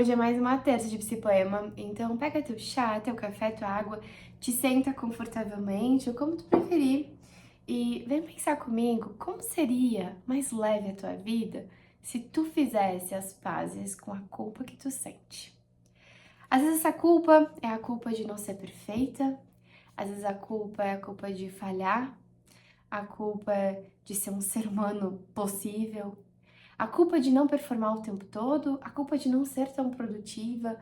Hoje é mais uma terça de Psipoema, então pega teu chá, teu café, tua água, te senta confortavelmente, ou como tu preferir, e vem pensar comigo como seria mais leve a tua vida se tu fizesse as pazes com a culpa que tu sente. Às vezes essa culpa é a culpa de não ser perfeita, às vezes a culpa é a culpa de falhar, a culpa é de ser um ser humano possível, a culpa de não performar o tempo todo, a culpa de não ser tão produtiva,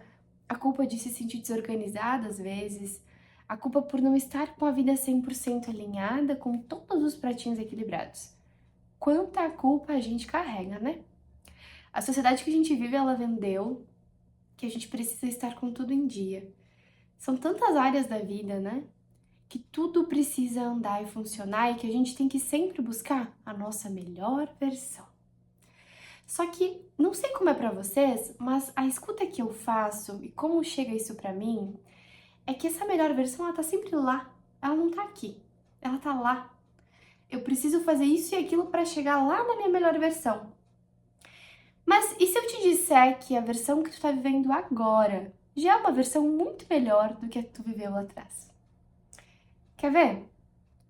a culpa de se sentir desorganizada às vezes, a culpa por não estar com a vida 100% alinhada, com todos os pratinhos equilibrados. Quanta culpa a gente carrega, né? A sociedade que a gente vive, ela vendeu que a gente precisa estar com tudo em dia. São tantas áreas da vida, né? Que tudo precisa andar e funcionar e que a gente tem que sempre buscar a nossa melhor versão. Só que não sei como é pra vocês, mas a escuta que eu faço e como chega isso pra mim é que essa melhor versão ela tá sempre lá. Ela não tá aqui. Ela tá lá. Eu preciso fazer isso e aquilo pra chegar lá na minha melhor versão. Mas e se eu te disser que a versão que tu tá vivendo agora já é uma versão muito melhor do que a que tu viveu lá atrás? Quer ver?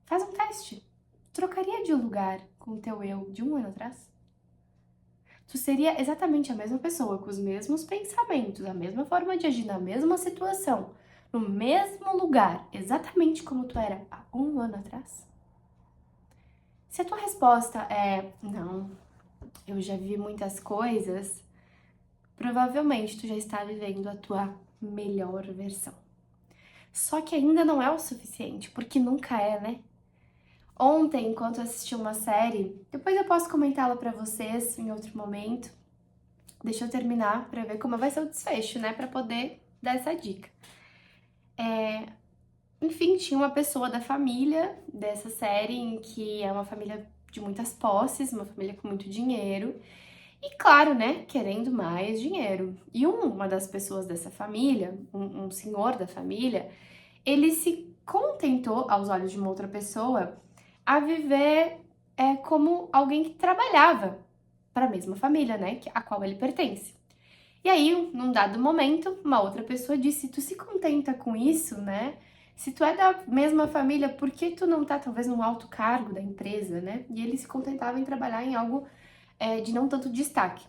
Faz um teste. Trocaria de lugar com o teu eu de um ano atrás? Tu seria exatamente a mesma pessoa, com os mesmos pensamentos, a mesma forma de agir na mesma situação, no mesmo lugar, exatamente como tu era há um ano atrás? Se a tua resposta é não, eu já vi muitas coisas, provavelmente tu já está vivendo a tua melhor versão. Só que ainda não é o suficiente, porque nunca é, né? Ontem, enquanto eu assisti uma série, depois eu posso comentá-la pra vocês em outro momento. Deixa eu terminar pra ver como vai ser o desfecho, né? Pra poder dar essa dica. Enfim, tinha uma pessoa da família dessa série, em que é uma família de muitas posses, uma família com muito dinheiro. E claro, né? Querendo mais dinheiro. E uma das pessoas dessa família, um senhor da família, ele se contentou, aos olhos de uma outra pessoa, a viver como alguém que trabalhava para a mesma família, né, a qual ele pertence. E aí, num dado momento, uma outra pessoa disse: tu se contenta com isso, né? Se tu é da mesma família, por que tu não tá talvez num alto cargo da empresa, né? E ele se contentava em trabalhar em algo de não tanto destaque.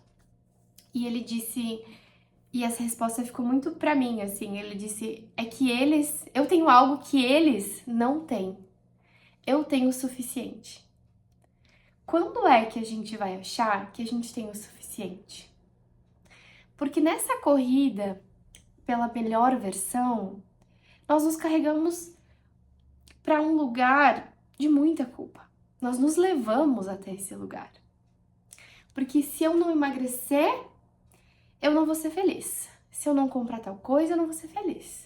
E ele disse, e essa resposta ficou muito pra mim, assim, ele disse: é que eu tenho algo que eles não têm. Eu tenho o suficiente. Quando é que a gente vai achar que a gente tem o suficiente? Porque nessa corrida pela melhor versão, nós nos carregamos para um lugar de muita culpa. Nós nos levamos até esse lugar. Porque se eu não emagrecer, eu não vou ser feliz. Se eu não comprar tal coisa, eu não vou ser feliz.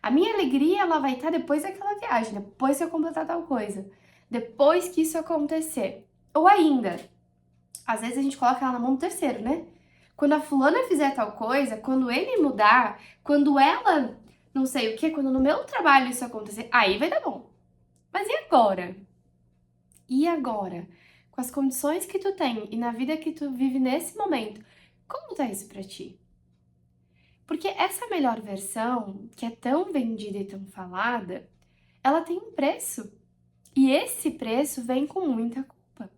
A minha alegria, ela vai estar depois daquela viagem, depois que eu completar tal coisa, depois que isso acontecer. Ou ainda, às vezes a gente coloca ela na mão do terceiro, né? Quando a fulana fizer tal coisa, quando ele mudar, quando ela não sei o que, quando no meu trabalho isso acontecer, aí vai dar bom. Mas e agora? E agora? Com as condições que tu tem e na vida que tu vive nesse momento, como tá isso pra ti? Porque essa melhor versão, que é tão vendida e tão falada, ela tem um preço. E esse preço vem com muita culpa.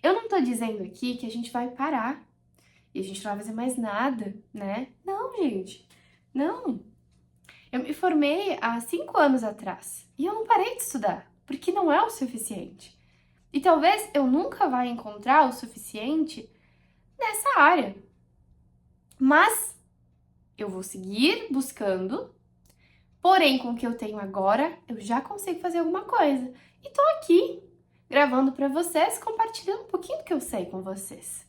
Eu não tô dizendo aqui que a gente vai parar e a gente não vai fazer mais nada, né? Não, gente. Não. Eu me formei há 5 anos atrás e eu não parei de estudar, porque não é o suficiente. E talvez eu nunca vá encontrar o suficiente nessa área. Mas eu vou seguir buscando, porém com o que eu tenho agora, eu já consigo fazer alguma coisa. E tô aqui gravando para vocês, compartilhando um pouquinho do que eu sei com vocês.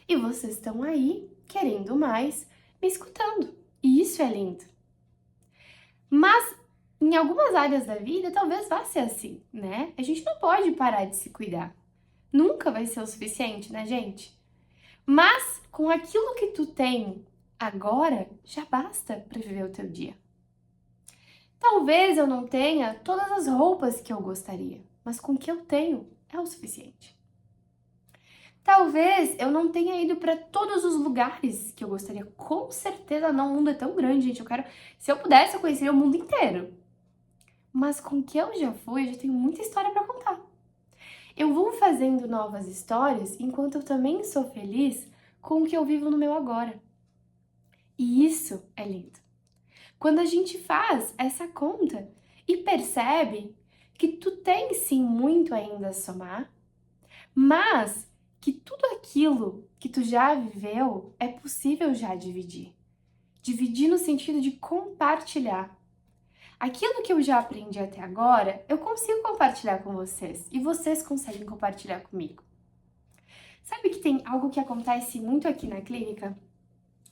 E vocês estão aí querendo mais, me escutando. E isso é lindo. Mas em algumas áreas da vida talvez vá ser assim, né? A gente não pode parar de se cuidar. Nunca vai ser o suficiente, né, gente? Mas com aquilo que tu tem agora, já basta para viver o teu dia. Talvez eu não tenha todas as roupas que eu gostaria, mas com o que eu tenho é o suficiente. Talvez eu não tenha ido para todos os lugares que eu gostaria. Com certeza não, o mundo é tão grande, gente. Se eu pudesse, eu conheceria o mundo inteiro. Mas com o que eu já fui, eu já tenho muita história para contar. Eu vou fazendo novas histórias enquanto eu também sou feliz com o que eu vivo no meu agora. E isso é lindo. Quando a gente faz essa conta e percebe que tu tem sim muito ainda a somar, mas que tudo aquilo que tu já viveu é possível já dividir. Dividir no sentido de compartilhar. Aquilo que eu já aprendi até agora, eu consigo compartilhar com vocês e vocês conseguem compartilhar comigo. Sabe que tem algo que acontece muito aqui na clínica?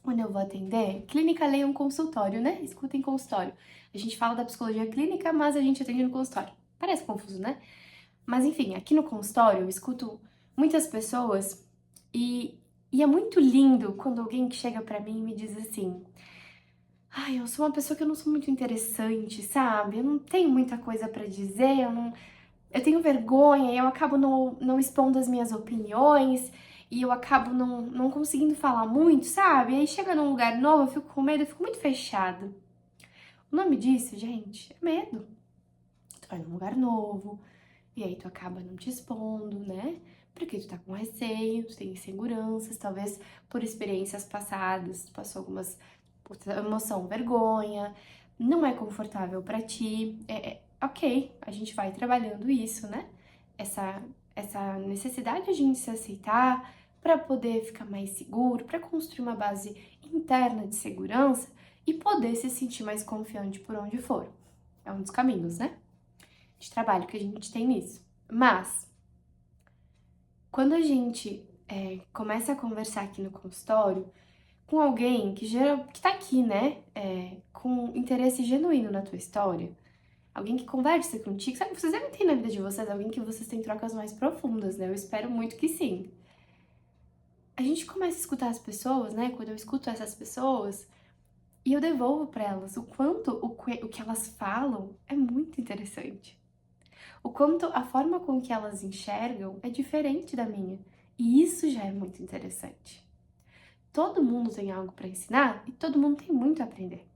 Quando eu vou atender, clínica leia um consultório, né? Escutem consultório. A gente fala da psicologia clínica, mas a gente atende no consultório. Parece confuso, né? Mas enfim, aqui no consultório eu escuto muitas pessoas e é muito lindo quando alguém que chega pra mim e me diz assim: ai, eu sou uma pessoa que eu não sou muito interessante, sabe? Eu não tenho muita coisa pra dizer, eu tenho vergonha e eu acabo não expondo as minhas opiniões e eu acabo não conseguindo falar muito, sabe? Aí chega num lugar novo, eu fico com medo, eu fico muito fechado. O nome disso, gente, é medo. Tu vai num lugar novo e aí tu acaba não te expondo, né? Porque tu tá com receio, tu tem inseguranças, talvez por experiências passadas, tu passou algumas puta, emoção, vergonha, não é confortável pra ti. Ok, a gente vai trabalhando isso, né? Essa, essa necessidade de a gente se aceitar para poder ficar mais seguro, para construir uma base interna de segurança e poder se sentir mais confiante por onde for. É um dos caminhos, né? De trabalho que a gente tem nisso. Mas, quando a gente começa a conversar aqui no consultório com alguém que tá aqui, né, com interesse genuíno na tua história, alguém que conversa contigo, sabe, vocês devem ter na vida de vocês alguém que vocês têm trocas mais profundas, né, eu espero muito que sim. A gente começa a escutar as pessoas, né, quando eu escuto essas pessoas, e eu devolvo pra elas o quanto o que elas falam é muito interessante. O quanto a forma com que elas enxergam é diferente da minha. E isso já é muito interessante. Todo mundo tem algo para ensinar e todo mundo tem muito a aprender.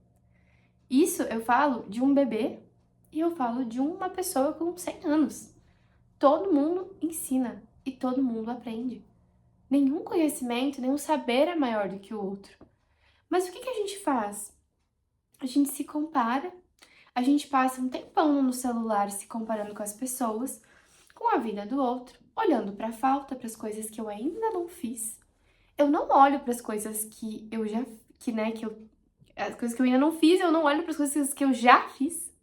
Isso eu falo de um bebê e eu falo de uma pessoa com 100 anos. Todo mundo ensina e todo mundo aprende. Nenhum conhecimento, nenhum saber é maior do que o outro. Mas o que a gente faz? A gente se compara, a gente passa um tempão no celular se comparando com as pessoas, com a vida do outro, olhando para a falta, para as coisas que eu ainda não fiz. Eu não olho para as coisas que eu já, que né, que eu, as coisas que eu ainda não fiz, eu não olho para as coisas que eu já fiz.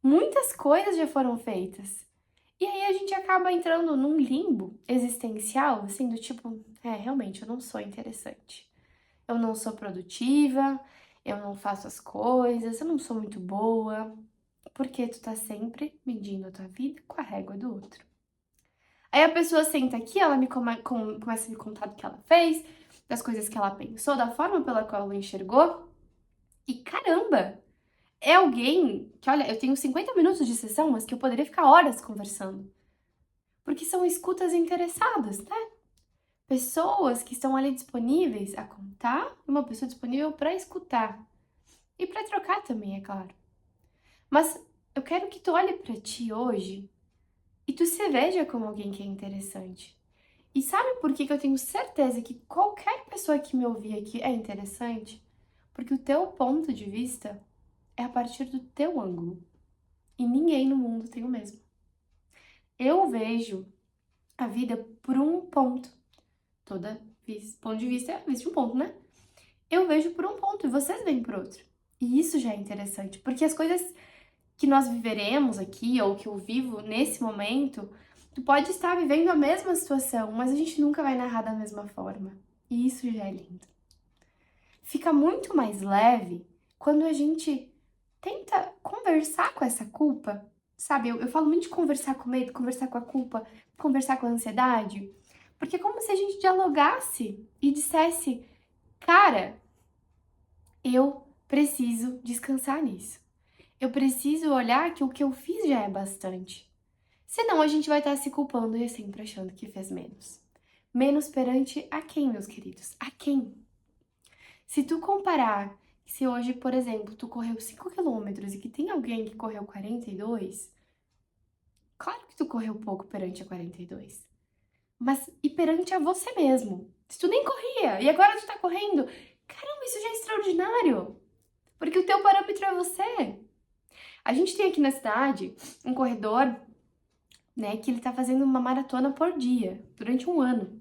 Muitas coisas já foram feitas. E aí a gente acaba entrando num limbo existencial, assim, do tipo, realmente eu não sou interessante. Eu não sou produtiva, eu não faço as coisas, eu não sou muito boa, porque tu tá sempre medindo a tua vida com a régua do outro. Aí a pessoa senta aqui, ela começa a me contar do que ela fez, das coisas que ela pensou, da forma pela qual ela enxergou. E caramba, é alguém que, olha, eu tenho 50 minutos de sessão, mas que eu poderia ficar horas conversando. Porque são escutas interessadas, né? Pessoas que estão ali disponíveis a contar e uma pessoa disponível para escutar. E para trocar também, é claro. Mas eu quero que tu olhe para ti hoje e tu se veja como alguém que é interessante. E sabe por que que eu tenho certeza que qualquer pessoa que me ouvir aqui é interessante? Porque o teu ponto de vista é a partir do teu ângulo. E ninguém no mundo tem o mesmo. Eu vejo a vida por um ponto. Ponto de vista é vista de um ponto, né? Eu vejo por um ponto e vocês veem por outro. E isso já é interessante, porque as coisas que nós viveremos aqui, ou que eu vivo nesse momento, tu pode estar vivendo a mesma situação, mas a gente nunca vai narrar da mesma forma. E isso já é lindo. Fica muito mais leve quando a gente tenta conversar com essa culpa, sabe? Eu falo muito de conversar com medo, conversar com a culpa, conversar com a ansiedade, porque é como se a gente dialogasse e dissesse, cara, eu preciso descansar nisso. Eu preciso olhar que o que eu fiz já é bastante. Senão a gente vai estar se culpando e sempre achando que fez menos. Menos perante a quem, meus queridos? A quem? Se tu comparar, se hoje, por exemplo, tu correu 5 quilômetros e que tem alguém que correu 42, claro que tu correu pouco perante a 42. Mas e perante a você mesmo? Se tu nem corria e agora tu tá correndo, caramba, isso já é extraordinário. Porque o teu parâmetro é você. A gente tem aqui na cidade um corredor, né, que ele tá fazendo uma maratona por dia, durante um ano.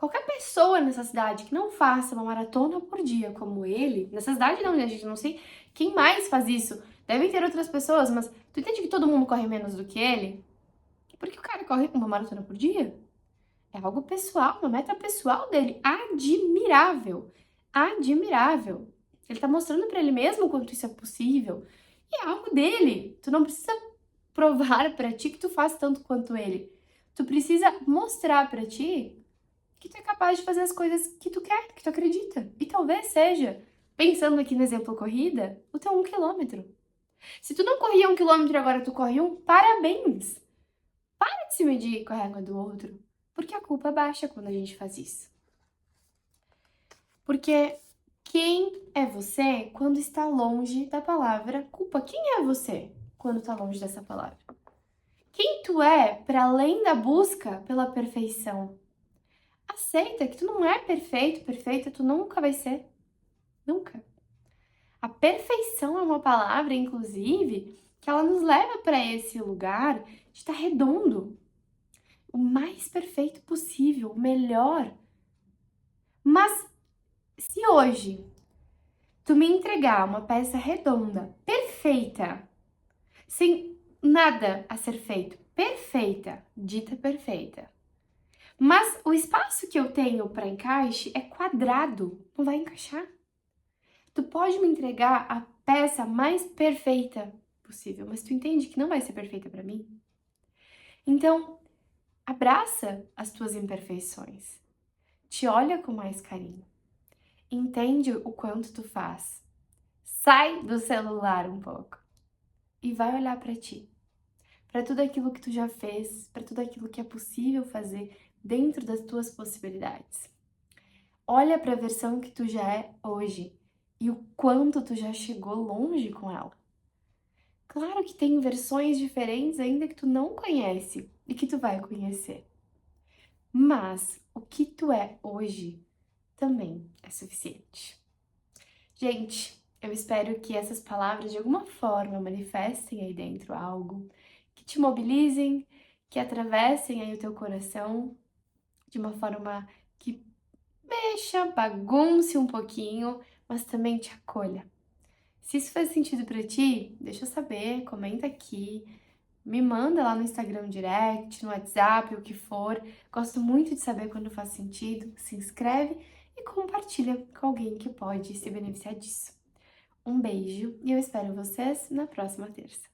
Qualquer pessoa nessa cidade que não faça uma maratona por dia como ele, nessa cidade não, né, gente? Não sei quem mais faz isso. Devem ter outras pessoas, mas tu entende que todo mundo corre menos do que ele? Porque o cara corre uma maratona por dia. É algo pessoal, uma meta pessoal dele. Admirável. Admirável. Ele tá mostrando pra ele mesmo o quanto isso é possível. E é algo dele. Tu não precisa provar pra ti que tu faz tanto quanto ele. Tu precisa mostrar pra ti que tu é capaz de fazer as coisas que tu quer, que tu acredita. E talvez seja, pensando aqui no exemplo corrida, o teu 1 quilômetro. Se tu não corria 1 quilômetro e agora tu corre um, parabéns! Para de se medir com a régua do outro, porque a culpa baixa quando a gente faz isso. Porque quem é você quando está longe da palavra culpa? Quem é você quando está longe dessa palavra? Quem tu é para além da busca pela perfeição? Aceita que tu não é perfeito, perfeita, tu nunca vai ser. Nunca. A perfeição é uma palavra, inclusive, que ela nos leva para esse lugar de estar redondo. O mais perfeito possível, o melhor. Mas se hoje tu me entregar uma peça redonda, perfeita, sem nada a ser feito, perfeita, dita perfeita, mas o espaço que eu tenho para encaixe é quadrado, não vai encaixar. Tu pode me entregar a peça mais perfeita possível, mas tu entende que não vai ser perfeita para mim? Então, abraça as tuas imperfeições. Te olha com mais carinho. Entende o quanto tu faz. Sai do celular um pouco e vai olhar para ti, para tudo aquilo que tu já fez, para tudo aquilo que é possível fazer dentro das tuas possibilidades. Olha para a versão que tu já é hoje e o quanto tu já chegou longe com ela. Claro que tem versões diferentes ainda que tu não conhece e que tu vai conhecer. Mas o que tu é hoje também é suficiente. Gente, eu espero que essas palavras de alguma forma manifestem aí dentro algo, que te mobilizem, que atravessem aí o teu coração de uma forma que mexa, bagunce um pouquinho, mas também te acolha. Se isso faz sentido pra ti, deixa eu saber, comenta aqui, me manda lá no Instagram direct, no WhatsApp, o que for. Gosto muito de saber quando faz sentido. Se inscreve e compartilha com alguém que pode se beneficiar disso. Um beijo e eu espero vocês na próxima terça.